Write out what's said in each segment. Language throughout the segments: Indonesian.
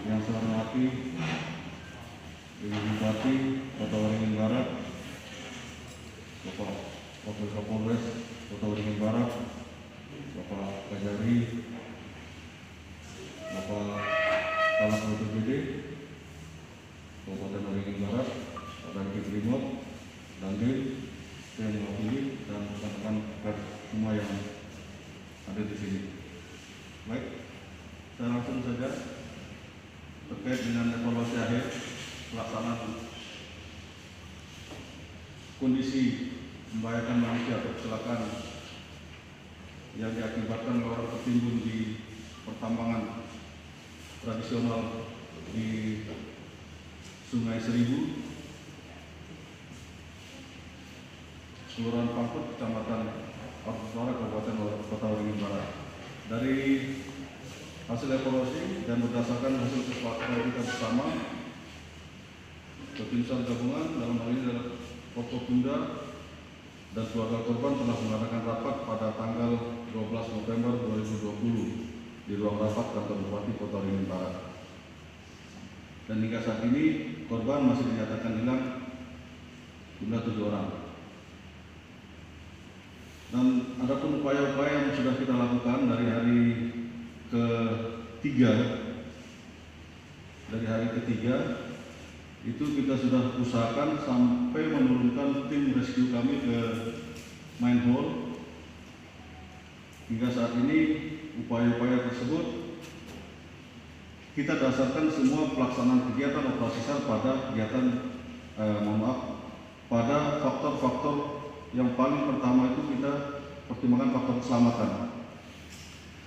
Yang saya hormati Ibu Bupati Kota Waringin Barat, Bapak Wakil Kapolres Kota Waringin Barat, Bapak Kajari, Bapak Kepala BPBD Kabupaten Waringin Barat, Pak Danki Brimob, Dandim, saya mewakili dan rekan-rekan pers semua yang ada di sini. Baik, saya langsung saja terkait dengan evaluasi akhir pelaksanaan kondisi membahayakan manusia atau kecelakaan yang diakibatkan oleh orang tertimbun di pertambangan tradisional di Sungai Seribu, Kelurahan Pangkut, Kecamatan Artuswara, Kabupaten Kota Waringin Barat. Dari hasil evaluasi dan berdasarkan hasil kesepakatan kita bersama, Tim SAR gabungan dalam hal ini adalah Forkopimda dan keluarga korban telah mengadakan rapat pada tanggal 12 November 2020 di ruang rapat kantor Bupati Kota Waringin Barat. Dan hingga saat ini korban masih dinyatakan hilang jumlah 7 orang. Dan ada pun upaya-upaya yang sudah kita lakukan dari hari ketiga, itu kita sudah usahakan sampai menurunkan tim rescue kami ke manhole. Hingga saat ini upaya-upaya tersebut kita dasarkan semua pelaksanaan kegiatan operasi SAR pada pada faktor-faktor yang paling pertama itu kita pertimbangkan faktor keselamatan.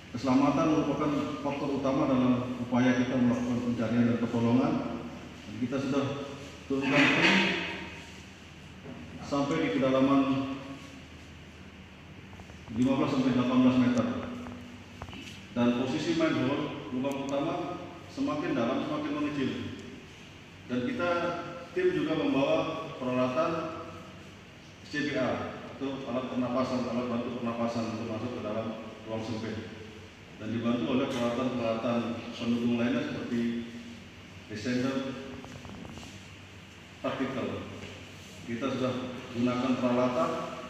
Keselamatan merupakan faktor utama dalam upaya kita melakukan pencarian dan pertolongan. Kita sudah turunkan tim sampai di kedalaman 15 sampai 18 meter. Dan posisi manhole lubang utama semakin dalam semakin mengecil. Dan kita tim juga membawa peralatan CPR atau alat bantu pernapasan untuk masuk ke dalam ruang sempit. Dan dibantu oleh peralatan pendukung lainnya seperti descender, taktikal. Kita sudah gunakan peralatan.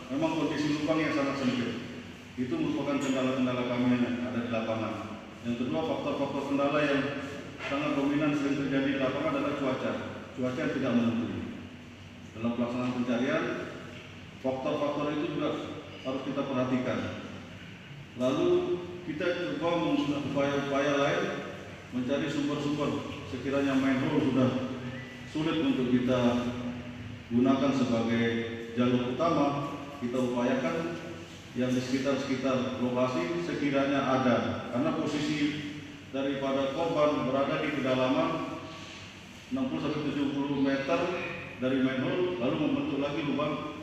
Memang kondisi lubang yang sangat sempit. Itu merupakan kendala-kendala kami yang ada di lapangan. Yang kedua, faktor-faktor kendala yang sangat dominan sering terjadi di lapangan adalah cuaca. Cuaca yang tidak menentu. Dalam pelaksanaan pencarian, faktor-faktor itu juga harus kita perhatikan. Lalu kita coba menggunakan upaya-upaya lain mencari sumber-sumber. Sekiranya manhole sudah sulit untuk kita gunakan sebagai jalur utama, kita upayakan yang di sekitar lokasi sekiranya ada, karena posisi daripada korban berada di kedalaman 60-70 meter dari manhole, lalu membentuk lagi lubang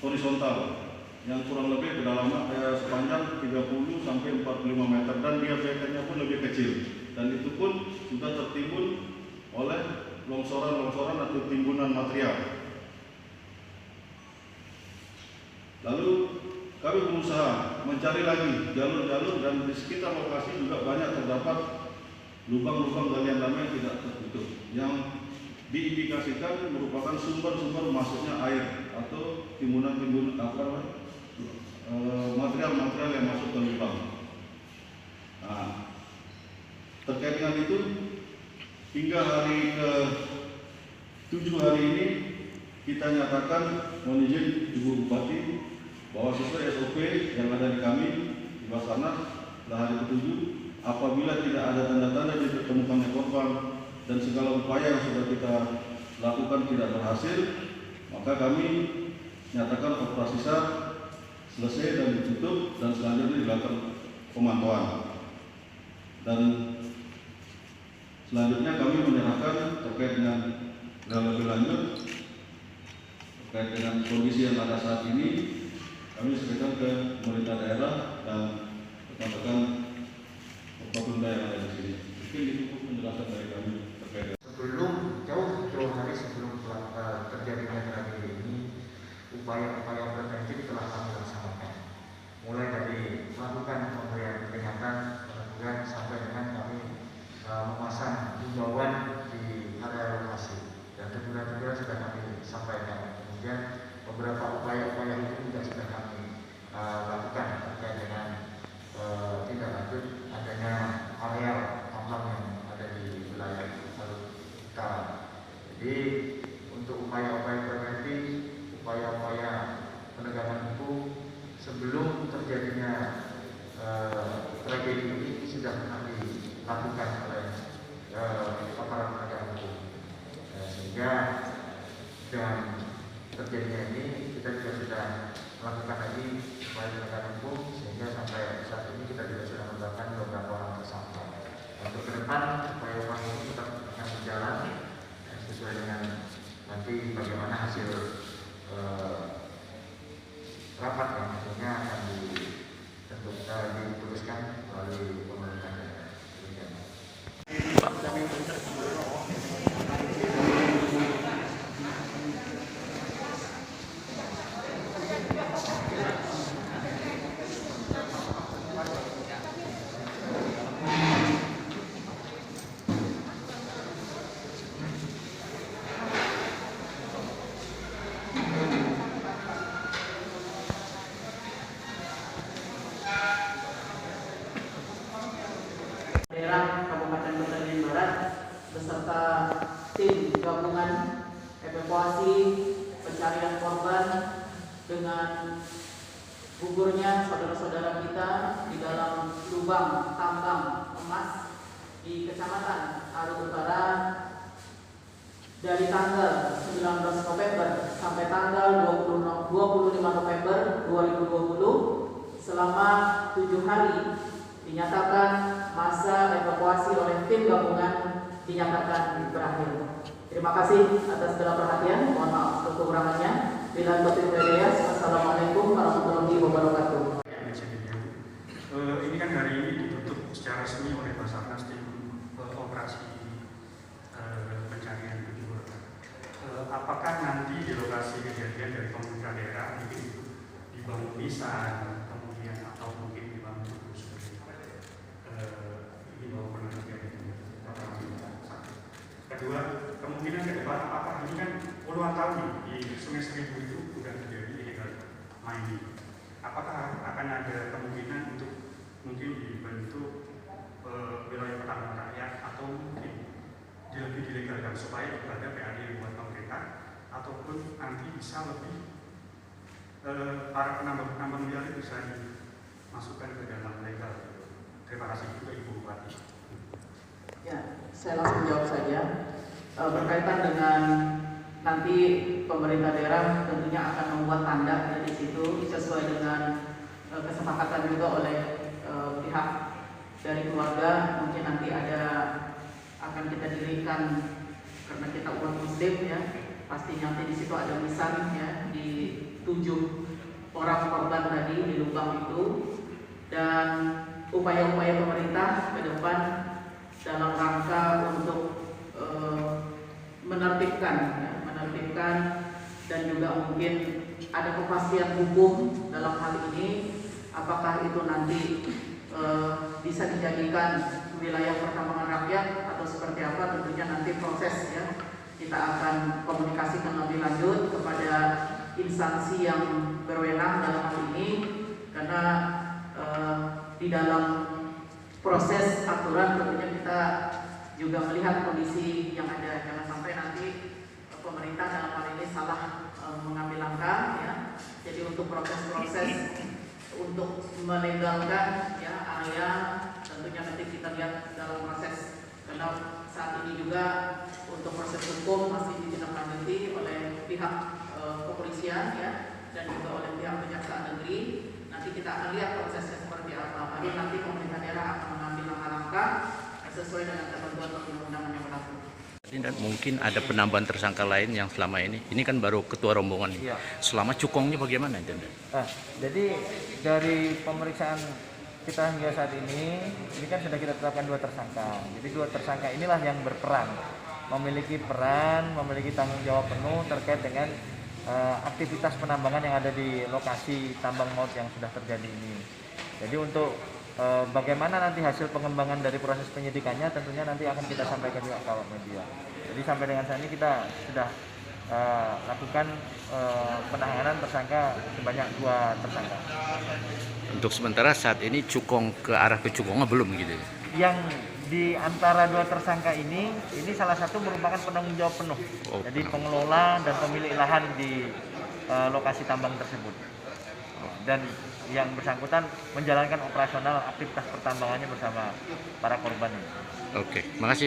horizontal yang kurang lebih kedalaman sepanjang 30 sampai 45 meter dan diameternya pun lebih kecil, dan itu pun sudah tertimbun oleh longsoran atau timbunan material. Lalu kami berusaha mencari lagi jalur-jalur, dan di sekitar lokasi juga banyak terdapat lubang-lubang galian lama yang tidak tertutup, yang diindikasikan merupakan sumber-sumber masuknya air atau timbunan-timbunan material-material yang masuk ke lubang. Nah, terkait dengan itu, hingga hari ke-7 hari ini kita nyatakan, mohon izin Ibu Bupati, bahwa sesuai SOP yang ada di kami di Basarnas pada hari ke-7, apabila tidak ada tanda-tanda ditemukannya korban dan segala upaya yang sudah kita lakukan tidak berhasil, maka kami nyatakan operasi SAR selesai dan ditutup, dan selanjutnya dilakukan pemantauan. Dan selanjutnya kami menyerahkan terkait dengan lebih lanjut terkait dengan kondisi yang ada saat ini, kami serahkan ke pemerintah daerah dan rekan-rekan Forkopimda yang ada di sini. Mungkin itu penjelasan dari kami terkait dengan jauh hari sebelum terjadinya tragedi ini, upaya-upaya preventif telah kami laksanakan, mulai dari melakukan pemberian peringatan, peneguran, sampai dengan kami memasang himbauan di area lokasi dan teguran juga sudah kami sampaikan. Kemudian beberapa upaya-upaya itu juga sudah kami lakukan terkait dengan tindak lanjut adanya areal tambang yang ada di wilayah Palu Utara. Jadi untuk upaya-upaya preventif, upaya-upaya penegakan hukum sebelum terjadinya tragedi ini sudah kami lakukan oleh aparat penegak hukum, sehingga dan terjadinya ini kita juga sudah melakukan lagi upaya penegakan hukum, sehingga sampai saat ini kita juga sudah menetapkan beberapa orang tersangka. Untuk ke depan upaya-upaya ini tetap akan berjalan sesuai dengan nanti bagaimana hasil rapat yang hasilnya akan diputuskan melalui pemerintah daerah. Daerah Kabupaten Batang Barat beserta tim gabungan evakuasi pencarian korban dengan gugurnya saudara-saudara kita di dalam lubang tambang emas di Kecamatan Arut Utara dari tanggal 19 November sampai tanggal 25 November 2020 selama 7 hari dinyatakan masa evakuasi oleh tim gabungan dinyatakan berakhir. Terima kasih atas segala perhatian. Mohon maaf untuk kekurangannya. Bila taufiq wal hidayah. Assalamualaikum warahmatullahi wabarakatuh. Ini kan hari ini ditutup secara resmi oleh Basarnas tim operasi pencarian tujuh korban. Apakah nanti di lokasi kejadian dari pemerintah daerah mungkin dibangun nisan, kemudian atau mungkin dibangun ini bahwa pernah terjadi. Kedua, kemungkinan ke depan apakah ini kan puluhan tahun di Sungai Seribu itu sudah terjadi illegal mining. Apakah akan ada kemungkinan untuk mungkin dibentuk wilayah pertambangan rakyat atau mungkin lebih dilegalkan supaya ada PAD buat pemerintah ataupun nanti bisa lebih para penambang liar bisa dimasukkan ke dalam legal. Terima kasih juga Ibu Bupati. Ya, saya langsung jawab saja. Berkaitan dengan nanti pemerintah daerah tentunya akan membuat tanda di situ sesuai dengan kesepakatan juga oleh pihak dari keluarga. Mungkin nanti akan kita dirikan karena kita umat Muslim ya, pasti nanti di situ ada nisan ya di 7 orang korban tadi di lubang itu, dan upaya-upaya pemerintah ke depan dalam rangka untuk menertibkan dan juga mungkin ada kepastian hukum dalam hal ini. Apakah itu nanti bisa dijadikan wilayah pertambangan rakyat atau seperti apa, tentunya nanti proses ya, kita akan komunikasikan lebih lanjut kepada instansi yang berwenang dalam hal ini, karena di dalam proses aturan tentunya kita juga melihat kondisi yang ada. Jangan sampai nanti pemerintah dalam hal ini salah mengambil langkah ya. Jadi untuk proses-proses untuk melegalkan ya area tentunya nanti kita lihat dalam proses, karena saat ini juga untuk proses hukum masih ditindaklanjuti oleh pihak kepolisian ya, dan juga oleh pihak kejaksaan negeri. Nanti kita akan lihat prosesnya seperti apa. Baru nanti pemerintah daerah akan mengambil langkah-langkah sesuai dengan ketentuan perundang-undangan yang berlaku. Dan mungkin ada penambahan tersangka lain yang selama ini kan baru ketua rombongan. Iya. Selama cukongnya bagaimana itu? Jadi dari pemeriksaan kita hingga saat ini kan sudah kita tetapkan 2 tersangka. Jadi 2 tersangka inilah yang berperan, memiliki tanggung jawab penuh terkait dengan aktivitas penambangan yang ada di lokasi tambang maut yang sudah terjadi ini. Jadi untuk bagaimana nanti hasil pengembangan dari proses penyidikannya tentunya nanti akan kita sampaikan juga ke awak media. Jadi sampai dengan saat ini kita sudah lakukan penahanan tersangka sebanyak 2 tersangka. Untuk sementara saat ini ke arah ke Cukongnya belum gitu. Yang di antara 2 tersangka ini salah satu merupakan penanggung jawab penuh. Jadi pengelola dan pemilik lahan di lokasi tambang tersebut. Dan yang bersangkutan menjalankan operasional aktivitas pertambangannya bersama para korban ini. Oke, makasih.